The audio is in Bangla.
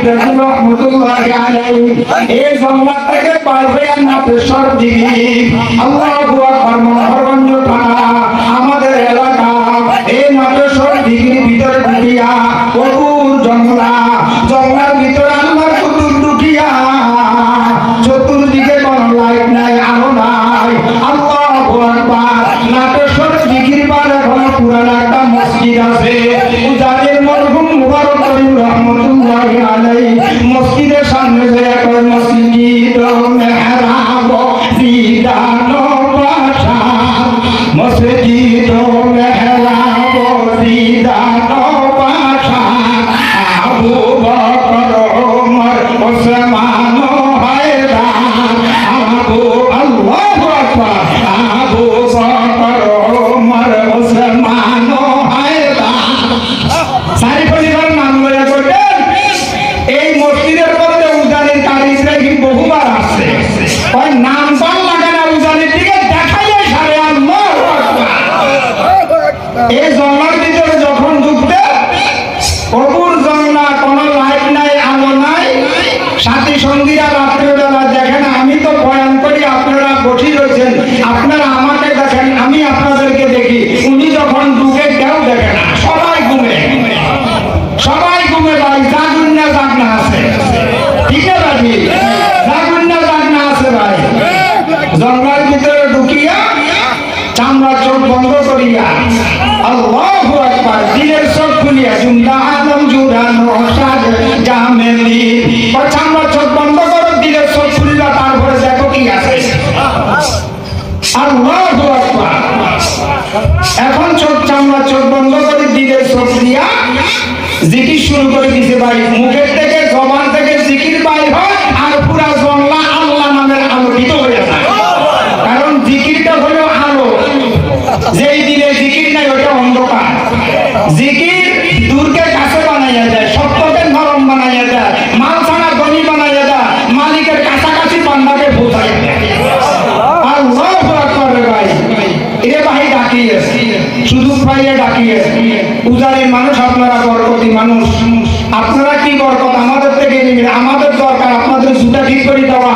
রহমাতুল্লাহি আলাইহি এই জঙ্গল থেকে পার হয়ে নাটেশ্বর দিঘি আল্লাহু আকবার মনোহরগঞ্জ থানা আমাদের এলাকা এই নাটেশ্বর দিঘির ভিতরে ঢুকিয়া অপুর জঙ্গলার ভিতরে আল্লাহর কুতুব ঢুকিয়া চতুর্দিকে কোনো লাইট নাই আলো নাই আল্লাহু আকবার নাটেশ্বর দিঘির পারে কোনো পুরান একটা মসজিদ আছে উজানের মরহুম মুবারক করিম রহমাতুল্লাহি আলাইহি মসজিদের সামনে যে এক মসজিদ মেহরাব জিদানো বাসা মসজিদ মেহরাব জিদানো বাসা আবু বকর ওমর ওসমান হায়দার আবু আল্লাহু আকবার আবু বকর ওমর ওসমান হায়দার সারি পরিবার নাম লয়া করবেন এই মসজিদের মধ্যে উজানের কারিজরা কি বহুবার আসছে ওই নাম বান লাগে না উজানের দিকে দেখাইলে সারে আল্লাহু আকবার এই জঙ্গলের ভিতরে যখন ঢুকতে অপুর জঙ্গলা কোনো লাইট নাই আলো নাই সাথী সঙ্গীরা রাত্রেবেলা দেখেন আমি তো বয়ান করি আপনারা বসে রয়েছেন আপনারা আমাকে দেখেন আমি আপনাদেরকে দেখি উনি যখন ঢুকে কেউ দেখে না সবাই ঘুমে ভাই জাগুন না জাগনা আছে ঠিক আছে জাগুন না জাগনা আছে ভাই জঙ্গলের ভিতরে ঢুকিয়া চামড়া চোখ বন্ধ করিয়া আল্লাহু আকবার দিলের চোখ খুলিয়া জুমলা আলম জুড়ানো সাজ জামেলি চামড়া চোখ বন্ধ করো দিলের চোখ খুলিয়া তারপরে দেখো কি আছে আল্লাহু আকবার এখন চামড়া চোখ বন্ধ করে দিলের চোখ দিয়া জিকির শুরু করে দিছে ভাই মুখের থেকে জবান থেকে জিকির বাইর হয় আর পুরা জঙ্গলা আল্লাহ নামের আলোকিত হয়ে যায় কারণ জিকিরটা হলো আলো যেই দিনে জিকির নাই ওটা অন্ধকার জিকির দূরকে কাছে বানাইয়া যায় সত্যকে নরম বানাইয়া যায় মাল ছাড়া ধনী বানাইয়া যায় মালিকের কাছাকাছি বান্দাকে পৌঁছাইয়া দেয় আল্লাহু আকবার ভাই এরে ভাই ডাকিয়ে সুযোগ পাইয়ে ডাকিয়ে উজারের মানুষ আপনারা বরকতি মানুষ আপনারা কি বরকত আমাদের থেকে নেবেন আমাদের দরকার আপনাদের জুতা ঠিক করে দেওয়া